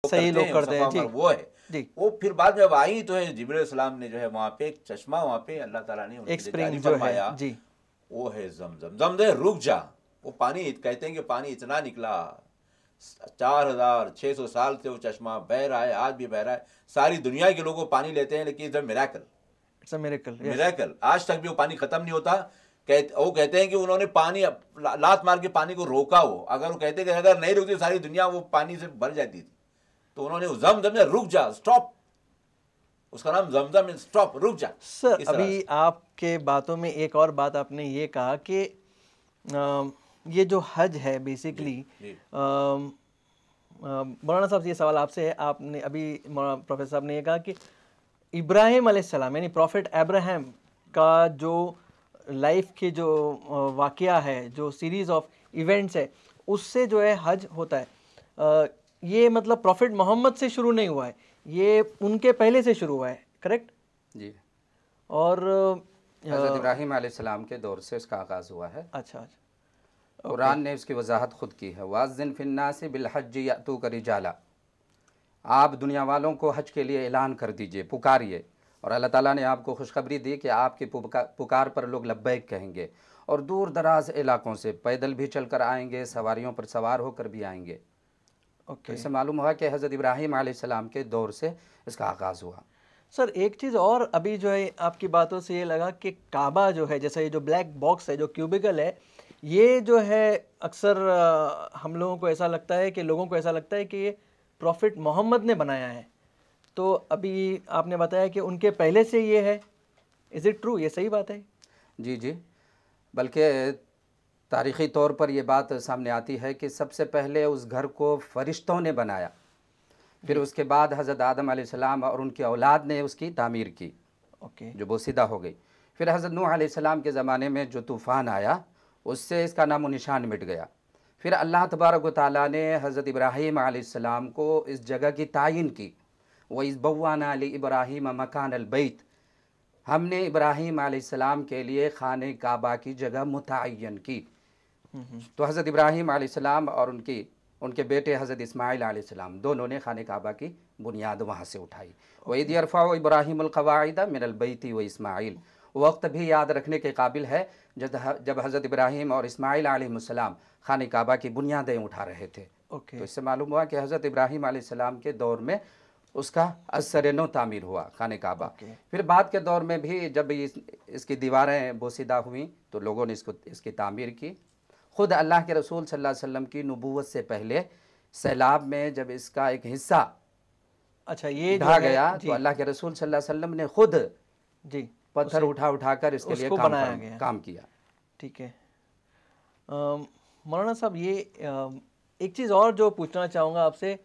सही लोग करते हैं जी, वो है जी। वो फिर बाद में जब आई तो है जिब्रील सलाम ने जो है वहाँ पे एक चश्मा वहाँ पे अल्लाह ताला ने उनके एक लिए स्प्रिंग जारी जो है फरमाया, जी, वो है जमजम। जमजम रुक जा, वो पानी कहते हैं कि पानी इतना निकला 4600 साल से वो चश्मा बह रहा है, आज भी बह रहा है। सारी दुनिया के लोग वो पानी लेते हैं, लेकिन it's a miracle, it's a miracle, yes. Miracle. आज तक भी वो पानी खत्म नहीं होता। वो कहते हैं कि उन्होंने पानी लात मार के पानी को रोका, वो अगर वो कहते कि अगर नहीं रुकती सारी दुनिया वो पानी से भर जाती थी, तो उन्होंने जमजम ने रुक जा, स्टॉप, उसका नाम जमजम, स्टॉप, रुक जा। सर इस तरह अभी से आपके बातों में एक और बात आपने ये कहा कि ये जो हज है बेसिकली, जी। मौलाना साहब ये सवाल आपसे है, आपने अभी प्रोफेसर साहब ने ये कहा कि इब्राहिम अलैहिस्सलाम यानी प्रॉफिट अब्राहम का जो लाइफ के जो वाकया है, जो सीरीज ऑफ इवेंट्स है, उससे जो है हज होता है। ये मतलब प्रॉफिट मोहम्मद से शुरू नहीं हुआ है, ये उनके पहले से शुरू हुआ है, करेक्ट जी। और हज़रत इब्राहीम अलैहिस्सलाम के दौर से इसका आगाज़ हुआ है। अच्छा अच्छा, कुरान ने उसकी वजाहत खुद की है, वाज़िन फिन्नासी बिलहज यातूक रिजाला, आप दुनिया वालों को हज के लिए ऐलान कर दीजिए, पुकारिए। और अल्लाह ताला ने आपको खुशखबरी दी कि आपकी पुकार पर लोग लब्बैक कहेंगे, और दूर दराज इलाकों से पैदल भी चलकर आएंगे, सवारियों पर सवार होकर भी आएंगे। तो इससे मालूम हुआ कि हज़रत इब्राहीम अलैहिस्सलाम के दौर से इसका आगाज़ हुआ। सर एक चीज़ और अभी जो है आपकी बातों से ये लगा कि काबा जो है, जैसे ये जो ब्लैक बॉक्स है, जो क्यूबिकल है, ये जो है अक्सर हम लोगों को ऐसा लगता है कि लोगों को ऐसा लगता है कि ये प्रॉफिट मोहम्मद ने बनाया है। तो अभी आपने बताया कि उनके पहले से ये है, इज़ इट ट्रू? ये सही बात है? जी जी, बल्कि तारीख़ी तौर पर यह बात सामने आती है कि सबसे पहले उस घर को फ़रिश्तों ने बनाया, फिर उसके बाद हज़रत आदम अलैहिस्सलाम और उनकी औलाद ने उसकी तामीर की, जो बोसीदा हो गई। फिर हज़रत नूह अलैहिस्सलाम के ज़माने में जो तूफ़ान आया, उससे इसका नामो निशान मिट गया। फिर अल्लाह तबारक व तआला ने हज़रत इब्राहीम अलैहिस्सलाम को इस जगह की तायीन की, व इज़ बव्वाना ली इब्राहीम मकान अलबैत, हमने इब्राहीम अलैहिस्सलाम के लिए खाने काबा की जगह मुतअय्यन की। तो हज़रत इब्राहीम अलैहिस्सलाम और उनके बेटे हज़रत इस्माइल अलैहिस्सलाम दोनों ने खाने काबा की बुनियाद वहाँ से उठाई। वइज़ यरफ़अु इब्राहीमुल क़वाइद मिनल बैति व इस्माइल, वक्त भी याद रखने के काबिल है जब हज़रत इब्राहीम और इस्माइल अलैहिस्सलाम खाने काबा की बुनियादें उठा रहे थे। तो इससे मालूम हुआ कि हज़रत इब्राहीम अलैहिस्सलाम के दौर में उसका असर-ए-नौ तामीर हुआ खाने काबा। फिर बाद के दौर में भी जब इसकी दीवारें बोसीदा हुई तो लोगों ने इसकी तामीर की। ख़ुद अल्लाह के रसूल सल्लल्लाहु अलैहि वसल्लम की नबूवत से पहले सैलाब में जब इसका एक हिस्सा ये ढह गया तो अल्लाह के रसूल सल्लल्लाहु अलैहि वसल्लम ने खुद जी पत्थर उठाकर इसके लिए काम किया। ठीक है मौलाना साहब, ये एक चीज़ और जो पूछना चाहूँगा आपसे,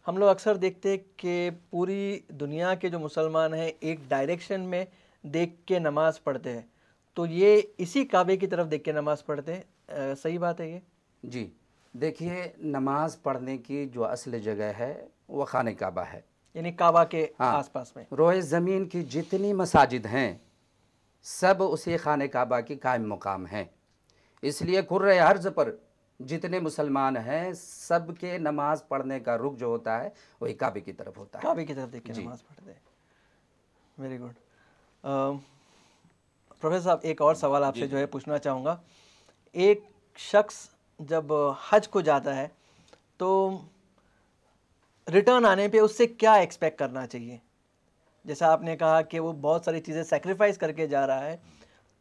हम लोग अक्सर देखते हैं कि पूरी दुनिया के जो मुसलमान हैं एक डायरेक्शन में देख के नमाज़ पढ़ते हैं, तो ये इसी काबे की तरफ देख के नमाज़ पढ़ते हैं, सही बात है ये? जी देखिए, नमाज पढ़ने की जो असल जगह है वह खाने काबा है, यानी काबा के आसपास में रोए ज़मीन की जितनी मसाजिद हैं सब उसी खाने काबा की कायम मुकाम हैं। इसलिए कुर्रे अर्ज़ पर जितने मुसलमान हैं सब के नमाज पढ़ने का रुख जो होता है वही काबे की तरफ होता है, काबे की तरफ देख के नमाज पढ़ते हैं। Very good. प्रोफेसर साहब, एक और सवाल आपसे जो है पूछना चाहूँगा। एक शख्स जब हज को जाता है तो रिटर्न आने पे उससे क्या एक्सपेक्ट करना चाहिए? जैसा आपने कहा कि वो बहुत सारी चीज़ें सेक्रीफाइस करके जा रहा है,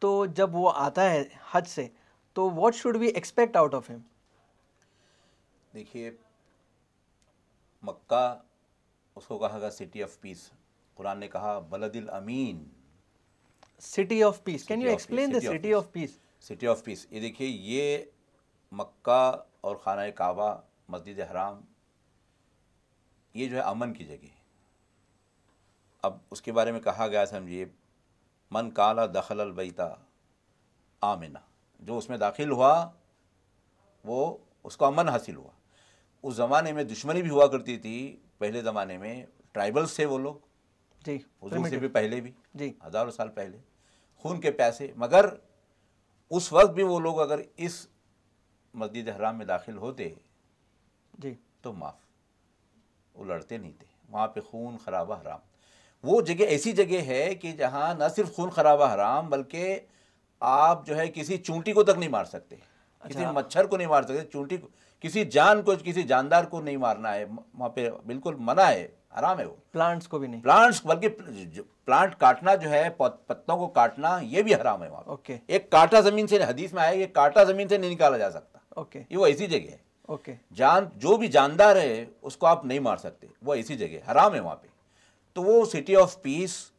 तो जब वो आता है हज से तो what should we expect out of him? देखिए, मक्का उसको कहा गया सिटी ऑफ पीस। कुरान ने कहा बलदिल अमीन, city of peace. Can you explain the city of peace? City of peace, ये देखिए, ये मक्का और खाना काबा, मस्जिद हराम, ये जो है अमन की जगह है। अब उसके बारे में कहा गया, समझिए, मन काला दखल अल बैता आमिना, जो उसमें दाखिल हुआ वो उसको अमन हासिल हुआ। उस ज़माने में दुश्मनी भी हुआ करती थी, पहले ज़माने में ट्राइबल्स थे वो लोग, जी, हुजूर से भी पहले भी, जी, हज़ारों साल पहले, खून के प्यासे। मगर उस वक्त भी वो लोग अगर इस मस्जिद हराम में दाखिल होते जी, तो माफ़, वो लड़ते नहीं थे। वहाँ पे खून खराबा हराम। वो जगह ऐसी जगह है कि जहाँ न सिर्फ खून खराबा हराम, बल्कि आप जो है किसी चूंटी को तक नहीं मार सकते, किसी मच्छर को नहीं मार सकते, चूंटी को, किसी जान को, किसी जानदार को नहीं मारना है। वहाँ पे बिल्कुल मना है, हराम है वो। प्लांट्स को भी नहीं, प्लांट्स, बल्कि प्लांट काटना जो है, पत्तों को काटना, ये भी हराम है वहाँ पे। ओके एक कांटा जमीन से, हदीस में आया कि कांटा जमीन से नहीं निकाला जा सकता। ओके ये वो ऐसी जगह है। ओके जान जो भी जानदार है उसको आप नहीं मार सकते, वो ऐसी जगह हराम है वहाँ पे। तो वो सिटी ऑफ पीस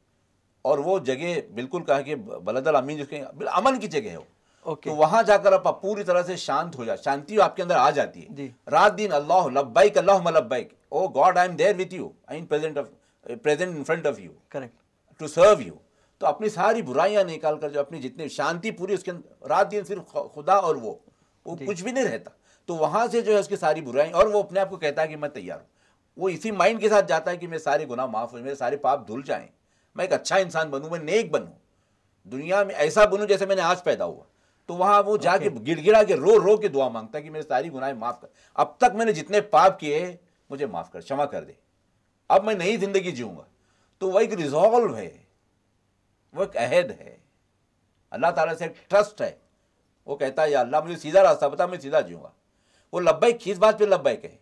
और वो जगह बिल्कुल कहा कि बलदल अमीन, जिसके अमन की जगह है वो। ओके तो वहां जाकर आप पूरी तरह से शांत हो जाए, शांति आपके अंदर आ जाती है। जी। रात दिन अल्लाह लब्बाइक अल्लाहुम्मा लब्बाइक, O God I am there with you, I am present in front of you correct to serve you. तो अपनी सारी बुराइयां निकाल कर, जो अपनी जितनी शांति पूरी उसके अंदर, रात दिन सिर्फ खुदा और वो कुछ भी नहीं रहता। तो वहां से जो है उसकी सारी बुराई, और वो अपने आप को कहता है कि मैं तैयार हूँ। वो इसी माइंड के साथ जाता है कि मेरे सारे गुनाह माफ हो, मेरे सारे पाप धुल जाएं, मैं एक अच्छा इंसान बनूं, मैं नेक बनूं, दुनिया में ऐसा बनूं जैसे मैंने आज पैदा हुआ। तो वहां वो जाके गिड़गिड़ा के रो के दुआ मांगता है कि मेरे सारी गुनाहें माफ कर, अब तक मैंने जितने पाप किए मुझे माफ कर, क्षमा कर दे, अब मैं नई जिंदगी जीऊंगा। तो वह एक रिजॉल्व है, वो एक अहद है, अल्लाह ताला से एक ट्रस्ट है। वो कहता है या अल्लाह मुझे सीधा रास्ता बता, मैं सीधा जीऊंगा। वो लब्बाइक किस बात पे लब्बाइक है?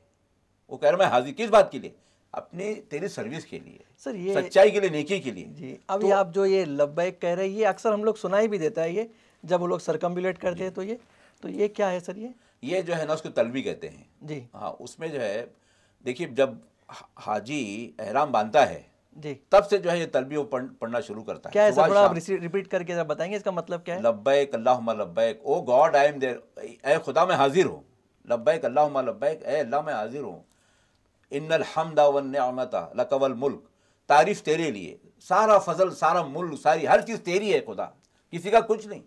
वो कह रहा मैं हाजिर किस बात के लिए? अपनी तेरी सर्विस के लिए सर, ये सच्चाई के लिए, नेकी के लिए। जी अब ये आप जो ये लब्बाइक कह रहे हैं, ये अक्सर हम लोग सुनाई भी देता है, ये जब वो लोग सरकम्बुलेट करते हैं तो ये क्या है सर? ये जो है ना उसको तलबी कहते हैं जी। हाँ, उसमें जो है देखिए, जब हाजी एहराम बांधता है जी तब से जो है ये तलबी वो पढ़ना शुरू करता है। क्या है सर, थोड़ा आप रिपीट करके जरा बताएंगे इसका मतलब क्या है? लब्बैक अल्लाहुम्मा लब्बैक, ओ गॉड आई एम देयर, ए खुदा मैं हाजिर हूँ। लब्बैक अल्लाहुम्मा लब्बैक, ए अल्लाह मैं हाजिर हूँ। इन्नल हम्दा वन निअमता लक वल मुल्क, तारीफ तेरे लिए, सारा फजल, सारा मुल्क, सारी हर चीज़ तेरी है खुदा, किसी का कुछ नहीं।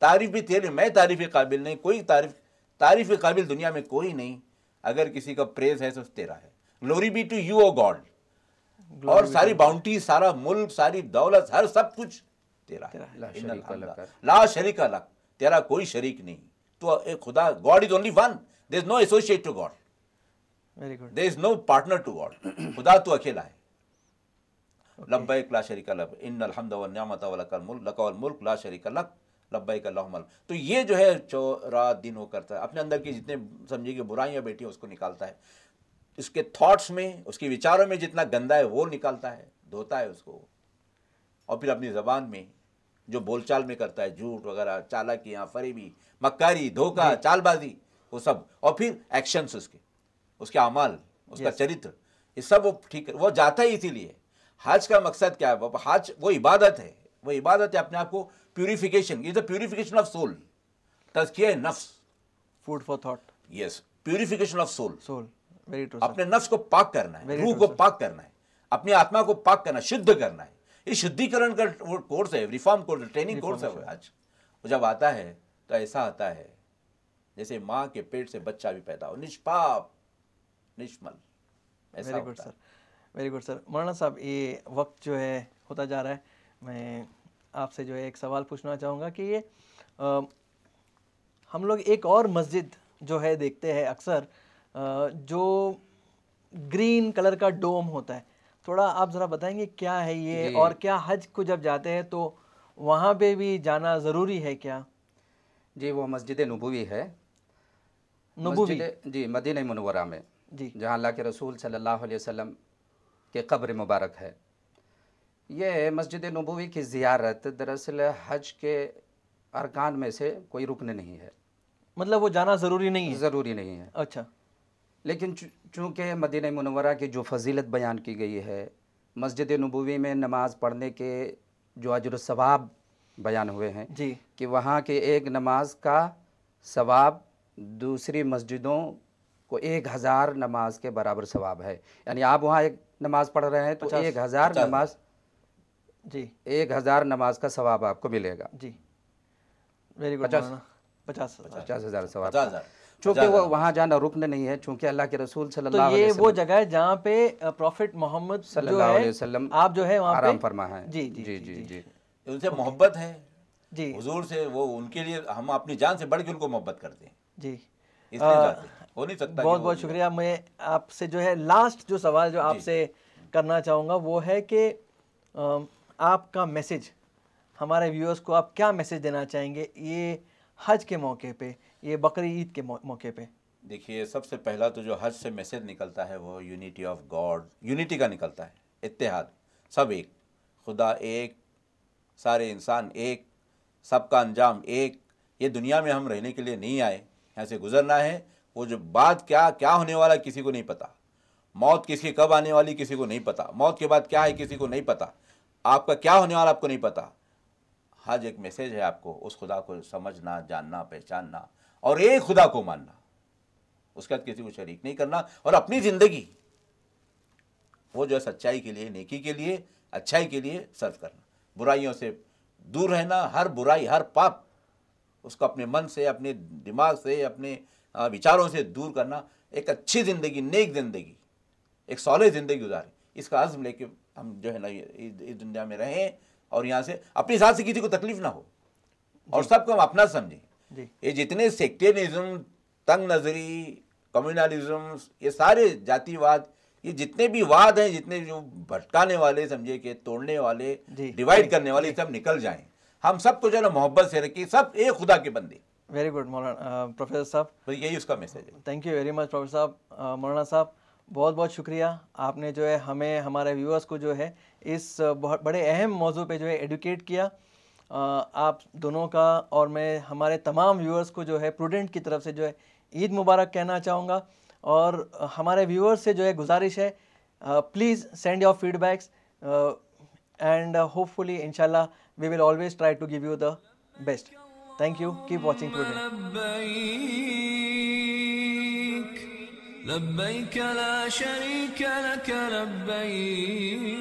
तारीफ भी तेरी, मैं तारीफ के काबिल नहीं, कोई तारीफ के काबिल दुनिया में कोई नहीं। अगर किसी का प्रेज है तो तेरा है। Glory be to you O God, और सारी बाउंटी, सारा मुल्क, सारी दौलत, हर सब कुछ तेरा है। ला शरीक लक, तेरा कोई शरीक नहीं। तो एक खुदा, God is only one, there is no associate to God, very good, there is no partner to God. खुदा तो अकेला है। लब्बैक ला शरीक लक, इन्नल हम्द वन निअमत व लकल मुल्क ला शरीक लक लब्बैक अल्लाहुम्मा। तो ये जो है रात दिन वो करता है, अपने अंदर की जितने समझिए कि बुराइयां बैठी हैं उसको निकालता है, इसके थॉट्स में, उसके विचारों में जितना गंदा है वो निकालता है, धोता है उसको, और फिर अपनी ज़बान में जो बोलचाल में करता है, झूठ वगैरह, चालाकियाँ, फरेबी, मक्कारी, धोखा, चालबाजी, वो सब, और फिर एक्शंस उसके अमाल, उसका चरित्र, ये सब वो ठीक, वो जाता है। इसीलिए हज का मकसद क्या है? हज वो इबादत है, वो इबादत है, अपने आप को purification, is the purification of soul, तज़किया नफ्स, food for thought, yes, purification of soul. Very true. अपने नफ्स को पाक करना है, रूह को पाक करना है, अपनी आत्मा को पाक करना, शुद्ध करना है। ये शुद्धिकरण का कोर्स है, रिफॉर्म कोर्स, ट्रेनिंग कोर्स है आज। वो जब आता है तो ऐसा आता है जैसे माँ के पेट से बच्चा भी पैदा हो, निष्पाप, निष्मल, ऐसा होता है। Very good sir. मौलाना साहब, ये वक्त जो है होता जा रहा है, मैं आपसे जो है एक सवाल पूछना चाहूँगा कि ये हम लोग एक और मस्जिद जो है देखते हैं अक्सर, जो ग्रीन कलर का डोम होता है, थोड़ा आप ज़रा बताएंगे क्या है ये, और क्या हज को जब जाते हैं तो वहाँ पे भी जाना ज़रूरी है क्या? जी, वो मस्जिद नबवी है, नबवी जी, मदीना मुनव्वरा में, जी, जहाँ अल्लाह के रसूल सल्लल्लाहु अलैहि वसल्लम के कब्र मुबारक है। ये मस्जिद नबवी की ज़ियारत दरअसल हज के अरकान में से कोई रुकन नहीं है, मतलब वो जाना ज़रूरी नहीं है? ज़रूरी नहीं है। अच्छा। लेकिन चूँकि मदीना मुनव्वरा की जो फजीलत बयान की गई है, मस्जिद नबवी में नमाज़ पढ़ने के जो अजर सवाब बयान हुए हैं जी, कि वहाँ के एक नमाज का सवाब दूसरी मस्जिदों को 1000 नमाज के बराबर सवाब है। यानी आप वहाँ एक नमाज पढ़ रहे हैं तो 1000 नमाज, जी, 1000 नमाज का सवाब आपको मिलेगा। जी, वेरी गुड। 50,000 सवाब, चूँकि वो वहाँ जाना रुकन नहीं है, चूँकि अल्लाह के रसूल सल्लल्लाहु अलैहि वसल्लम, ये वो जगह है जहाँ पे प्रॉफिट मोहम्मद सल्लल्लाहु अलैहि वसल्लम आप जो है वहाँ आराम पे फरमा है। जी जी जी जी जी, उनसे मोहब्बत है जी, हुजूर से, वो उनके लिए हम अपनी जान से बढ़ के उनको मोहब्बत करते हैं, जी। इसलिए जाते हैं। हो नहीं सकता। बहुत बहुत शुक्रिया। मैं आपसे जो है लास्ट जो सवाल जो आपसे करना चाहूँगा वो है कि आपका मैसेज हमारे व्यूअर्स को आप क्या मैसेज देना चाहेंगे ये हज के मौके पे, ये बकरी ईद के मौके पे? देखिए, सबसे पहला तो जो हज से मैसेज निकलता है वो यूनिटी ऑफ गॉड, यूनिटी का निकलता है, इत्तेहाद, सब एक, खुदा एक, सारे इंसान एक, सबका अंजाम एक। ये दुनिया में हम रहने के लिए नहीं आए, यहाँ से गुजरना है। वो जो बाद क्या होने वाला किसी को नहीं पता, मौत किसकी कब आने वाली किसी को नहीं पता, मौत के बाद क्या है किसी को नहीं पता, आपका क्या होने वाला आपको नहीं पता। हज एक मैसेज है आपको उस खुदा को समझना, जानना, पहचानना और एक खुदा को मानना, उसके बाद किसी को शरीक नहीं करना, और अपनी ज़िंदगी वो जो है सच्चाई के लिए, नेकी के लिए, अच्छाई के लिए सर्व करना, बुराइयों से दूर रहना, हर बुराई हर पाप उसको अपने मन से, अपने दिमाग से, अपने विचारों से दूर करना, एक अच्छी ज़िंदगी, नेक ज़िंदगी, एक सॉलिड ज़िंदगी गुजारें, इसका अज़्म लेके हम जो है ना इस दुनिया में रहें और यहाँ से अपनी हिसाब से किसी को तकलीफ ना हो और सबको हम अपना समझें। ये जितने सेक्टेरियनिज्म, तंग नज़री, कम्युनलिज्म, ये सारे जातिवाद, ये जितने भी वाद हैं, जितने जो भटकाने वाले, समझे कि तोड़ने वाले, डिवाइड करने वाले, सब निकल जाएं। हम सबको जो है ना मोहब्बत से रखिए, सब एक खुदा के बंदे। वेरी गुड मौलाना प्रोफेसर साहब, तो यही उसका मैसेज है। Thank you very much professor साहब। मौलाना साहब बहुत बहुत शुक्रिया, आपने जो है हमें, हमारे व्यूअर्स को जो है इस बहुत बड़े अहम मौजू पे जो है एडुकेट किया। आप दोनों का और मैं हमारे तमाम व्यूअर्स को जो है प्रूडेंट की तरफ से जो है ईद मुबारक कहना चाहूँगा। और हमारे व्यूअर्स से जो है गुजारिश है, please send your feedbacks and hopefully इंशाल्लाह we will always try to give you the best. Thank you, keep watching Prudent. लब्बैक ला शरीक लक लब्बैक